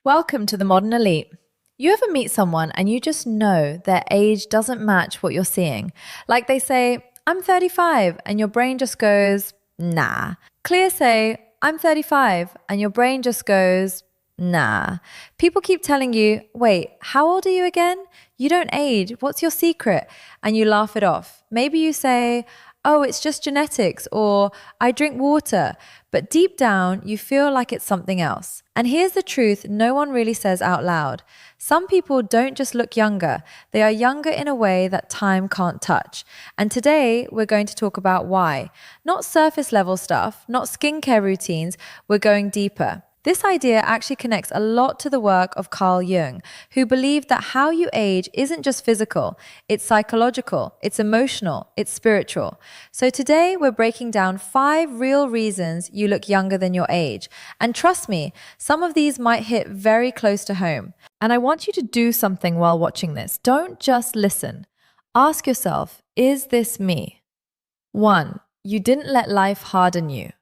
Welcome to the Modern Elite. You ever meet someone and you just know their age doesn't match what you're seeing? Like they say, I'm 35, and your brain just goes, nah. Clear say, I'm 35, and your brain just goes, nah. People keep telling you, wait, how old are you again? You don't age. What's your secret? And you laugh it off. Maybe you say, oh, it's just genetics, or I drink water. But deep down, you feel like it's something else. And here's the truth no one really says out loud. Some people don't just look younger, they are younger in a way that time can't touch. And today, we're going to talk about why. Not surface level stuff, not skincare routines, we're going deeper. This idea actually connects a lot to the work of Carl Jung, who believed that how you age isn't just physical, it's psychological, it's emotional, it's spiritual. So today we're breaking down 5 real reasons you look younger than your age. And trust me, some of these might hit very close to home. And I want you to do something while watching this. Don't just listen. Ask yourself, is this me? 1. You didn't let life harden you.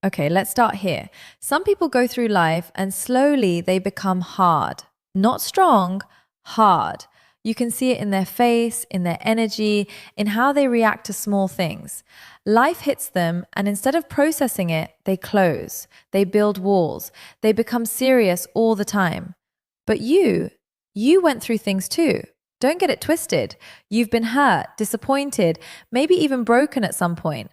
Okay, let's start here. Some people go through life and slowly they become hard. Not strong, hard. You can see it in their face, in their energy, in how they react to small things. Life hits them, and instead of processing it, they close. They build walls. They become serious all the time. But you went through things too. Don't get it twisted. You've been hurt, disappointed, maybe even broken at some point.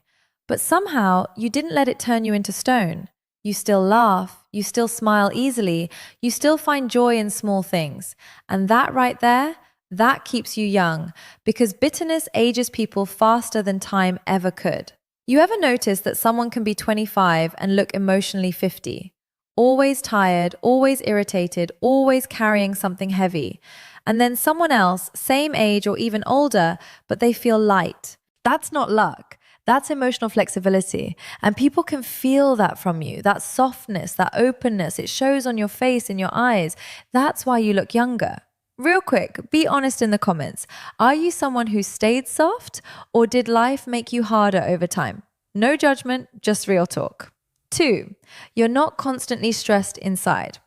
But somehow you didn't let it turn you into stone. You still laugh, you still smile easily, you still find joy in small things. And that right there, that keeps you young, because bitterness ages people faster than time ever could. You ever notice that someone can be 25 and look emotionally 50? Always tired, always irritated, always carrying something heavy. And then someone else, same age or even older, but they feel light. That's not luck. That's emotional flexibility. And people can feel that from you, that softness, that openness. It shows on your face, in your eyes. That's why you look younger. Real quick, be honest in the comments. Are you someone who stayed soft, or did life make you harder over time? No judgment, just real talk. 2, you're not constantly stressed inside.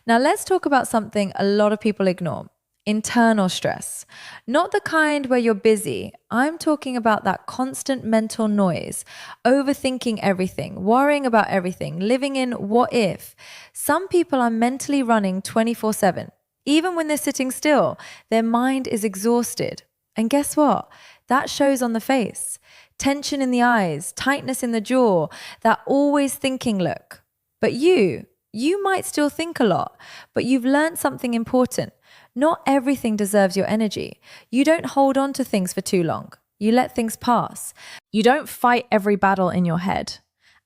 Now let's talk about something a lot of people ignore. Internal stress. Not the kind where you're busy. I'm talking about that constant mental noise, overthinking everything, worrying about everything, living in what if. Some people are mentally running 24/7. Even when they're sitting still, their mind is exhausted. And guess what? That shows on the face. Tension in the eyes, tightness in the jaw, that always thinking look. But you might still think a lot, but you've learned something important. Not everything deserves your energy. You don't hold on to things for too long. You let things pass. You don't fight every battle in your head.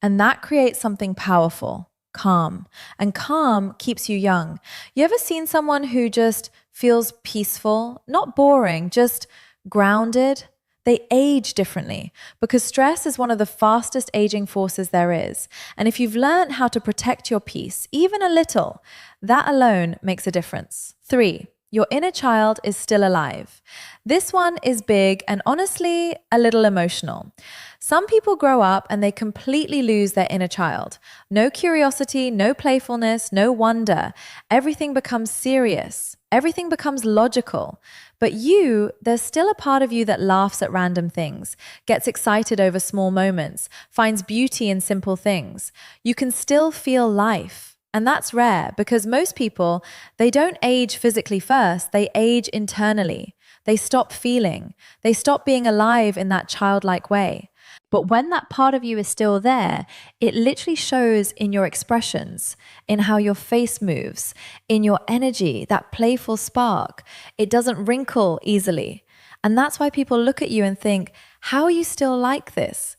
And that creates something powerful, calm. And calm keeps you young. You ever seen someone who just feels peaceful? Not boring, just grounded? They age differently because stress is one of the fastest aging forces there is. And if you've learned how to protect your peace, even a little, that alone makes a difference. 3, your inner child is still alive. This one is big and honestly a little emotional. Some people grow up and they completely lose their inner child. No curiosity, no playfulness, no wonder. Everything becomes serious. Everything becomes logical. But there's still a part of you that laughs at random things, gets excited over small moments, finds beauty in simple things. You can still feel life. And that's rare because most people, they don't age physically first, they age internally. They stop feeling. They stop being alive in that childlike way. But when that part of you is still there, it literally shows in your expressions, in how your face moves, in your energy, that playful spark. It doesn't wrinkle easily. And that's why people look at you and think, how are you still like this?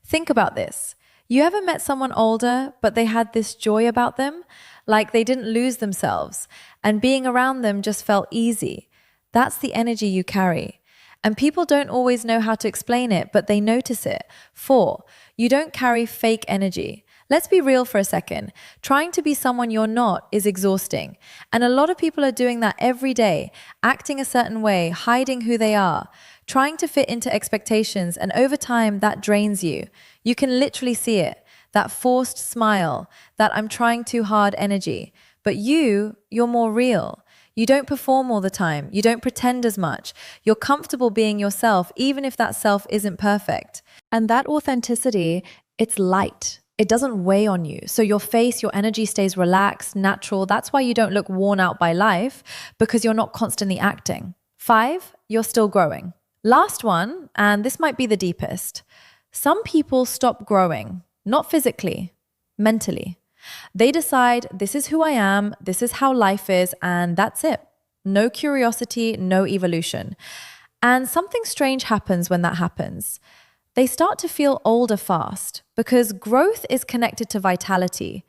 Think about this. You ever met someone older, but they had this joy about them? Like they didn't lose themselves, and being around them just felt easy. That's the energy you carry. And people don't always know how to explain it, but they notice it. 4, you don't carry fake energy. Let's be real for a second. Trying to be someone you're not is exhausting. And a lot of people are doing that every day, acting a certain way, hiding who they are, trying to fit into expectations, and over time that drains you. You can literally see it. That forced smile, that I'm trying too hard energy. But you're more real. You don't perform all the time. You don't pretend as much. You're comfortable being yourself, even if that self isn't perfect. And that authenticity, it's light. It doesn't weigh on you. So your face, your energy stays relaxed, natural. That's why you don't look worn out by life, because you're not constantly acting. 5, you're still growing. Last one, and this might be the deepest. Some people stop growing, not physically, mentally. They decide, this is who I am, this is how life is, and that's it. No curiosity, no evolution. And something strange happens when that happens. They start to feel older fast, because growth is connected to vitality.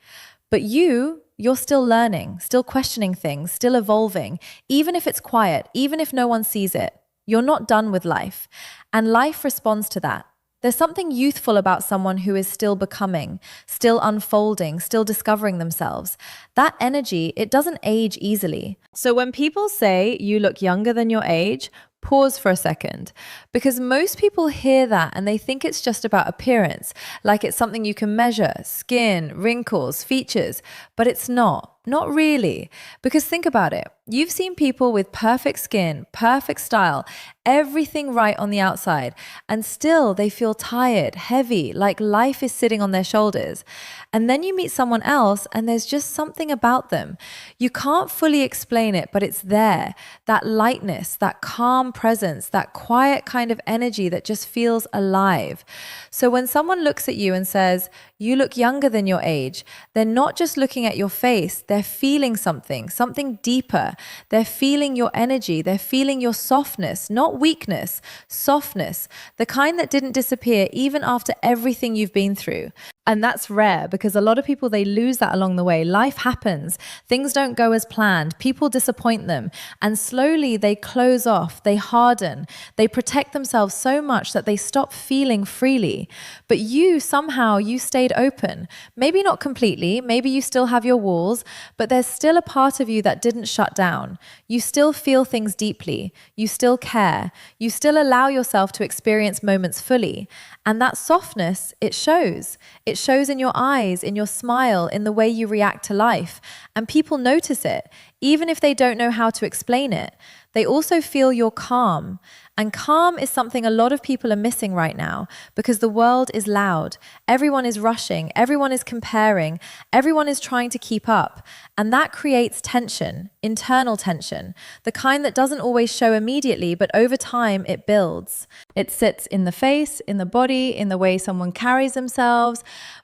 But you're still learning, still questioning things, still evolving, even if it's quiet, even if no one sees it. You're not done with life. And life responds to that. There's something youthful about someone who is still becoming, still unfolding, still discovering themselves. That energy, it doesn't age easily. So when people say you look younger than your age, pause for a second, because most people hear that and they think it's just about appearance, like it's something you can measure, skin, wrinkles, features, but it's not really. Because think about it. You've seen people with perfect skin, perfect style, everything right on the outside, and still they feel tired, heavy, like life is sitting on their shoulders. And then you meet someone else and there's just something about them. You can't fully explain it, but it's there. That lightness, that calm presence, that quiet kind of energy that just feels alive. So when someone looks at you and says, you look younger than your age, they're not just looking at your face, they're feeling something deeper. They're feeling your energy, they're feeling your softness, not weakness, softness, the kind that didn't disappear even after everything you've been through. And that's rare, because a lot of people, they lose that along the way. Life happens. Things don't go as planned. People disappoint them. And slowly they close off. They harden. They protect themselves so much that they stop feeling freely. But somehow you stayed open. Maybe not completely. Maybe you still have your walls, but there's still a part of you that didn't shut down. You still feel things deeply. You still care. You still allow yourself to experience moments fully. And that softness, it shows. It shows in your eyes, in your smile, in the way you react to life. And people notice it, even if they don't know how to explain it. They also feel your calm. And calm is something a lot of people are missing right now, because the world is loud. Everyone is rushing. Everyone is comparing. Everyone is trying to keep up. And that creates tension, internal tension, the kind that doesn't always show immediately, but over time it builds. It sits in the face, in the body, in the way someone carries themselves.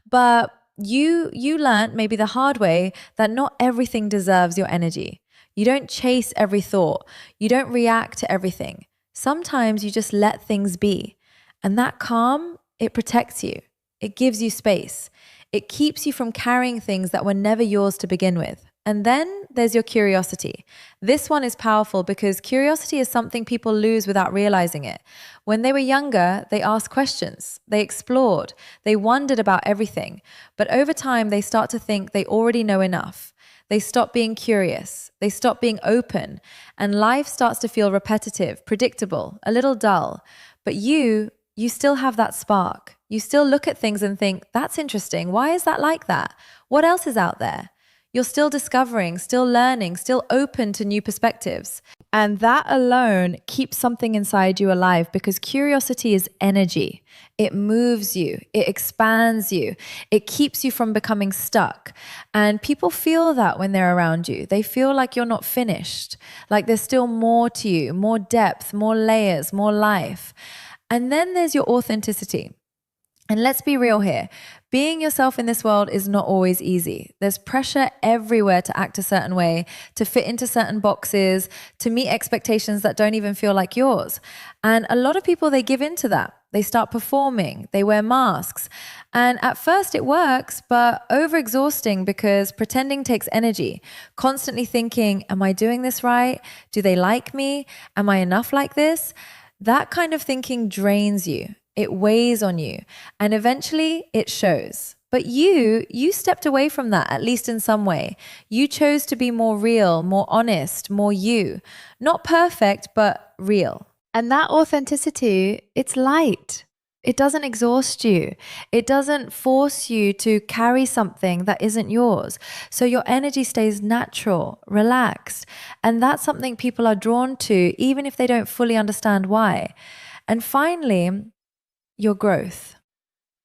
But you learned, maybe the hard way, that not everything deserves your energy. You don't chase every thought. You don't react to everything. Sometimes you just let things be. And that calm, it protects you. It gives you space. It keeps you from carrying things that were never yours to begin with. And then there's your curiosity. This one is powerful because curiosity is something people lose without realizing it. When they were younger, they asked questions, they explored, they wondered about everything. But over time, they start to think they already know enough. They stop being curious, they stop being open, and life starts to feel repetitive, predictable, a little dull. But you still have that spark. You still look at things and think, that's interesting. Why is that like that? What else is out there? You're still discovering, still learning, still open to new perspectives. And that alone keeps something inside you alive, because curiosity is energy. It moves you, it expands you, it keeps you from becoming stuck. And people feel that when they're around you. They feel like you're not finished, like there's still more to you, more depth, more layers, more life. And then there's your authenticity. And let's be real here. Being yourself in this world is not always easy. There's pressure everywhere to act a certain way, to fit into certain boxes, to meet expectations that don't even feel like yours. And a lot of people, they give in to that. They start performing, they wear masks. And at first it works, but overexhausting, because pretending takes energy. Constantly thinking, am I doing this right? Do they like me? Am I enough like this? That kind of thinking drains you. It weighs on you, and eventually it shows. But you stepped away from that, at least in some way. You chose to be more real, more honest, more you. Not perfect, but real. And that authenticity, it's light. It doesn't exhaust you. It doesn't force you to carry something that isn't yours. So your energy stays natural, relaxed. And that's something people are drawn to, even if they don't fully understand why. And finally, your growth.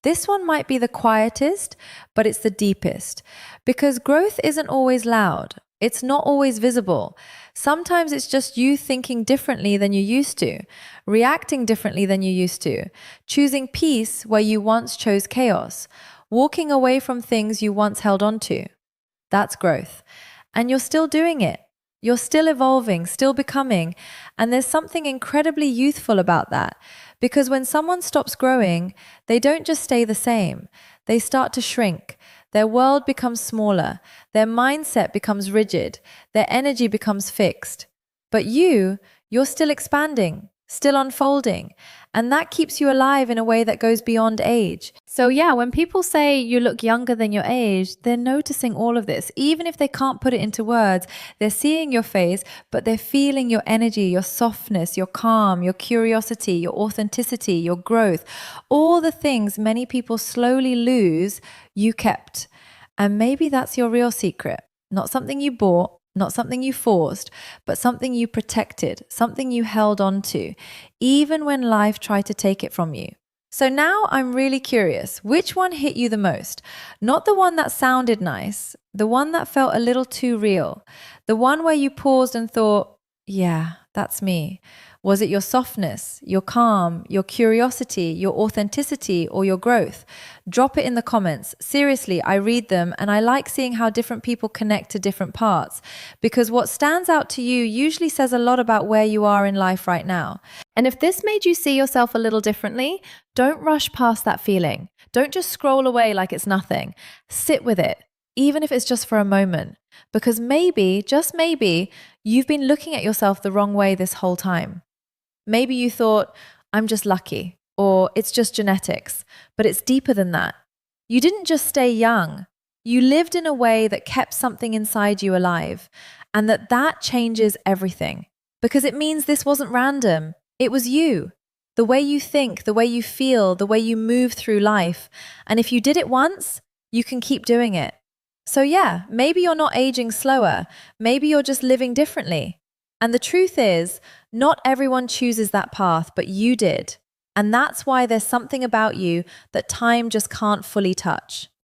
This one might be the quietest, but it's the deepest because growth isn't always loud. It's not always visible. Sometimes it's just you thinking differently than you used to, reacting differently than you used to, choosing peace where you once chose chaos, walking away from things you once held on to. That's growth. And you're still doing it. You're still evolving, still becoming. And there's something incredibly youthful about that. Because when someone stops growing, they don't just stay the same. They start to shrink. Their world becomes smaller. Their mindset becomes rigid. Their energy becomes fixed. But you're still expanding, still unfolding. And that keeps you alive in a way that goes beyond age. So yeah, when people say you look younger than your age, they're noticing all of this. Even if they can't put it into words, they're seeing your face, but they're feeling your energy, your softness, your calm, your curiosity, your authenticity, your growth. All the things many people slowly lose, you kept. And maybe that's your real secret. Not something you bought, not something you forced, but something you protected, something you held on to, even when life tried to take it from you. So now I'm really curious, which one hit you the most? Not the one that sounded nice, the one that felt a little too real, the one where you paused and thought, yeah, that's me. Was it your softness, your calm, your curiosity, your authenticity, or your growth? Drop it in the comments. Seriously, I read them and I like seeing how different people connect to different parts because what stands out to you usually says a lot about where you are in life right now. And if this made you see yourself a little differently, don't rush past that feeling. Don't just scroll away like it's nothing. Sit with it, even if it's just for a moment, because maybe, just maybe, you've been looking at yourself the wrong way this whole time. Maybe you thought, I'm just lucky, or it's just genetics, but it's deeper than that. You didn't just stay young. You lived in a way that kept something inside you alive, and that changes everything because it means this wasn't random. It was you, the way you think, the way you feel, the way you move through life. And if you did it once, you can keep doing it. So yeah, maybe you're not aging slower. Maybe you're just living differently. And the truth is, not everyone chooses that path, but you did. And that's why there's something about you that time just can't fully touch.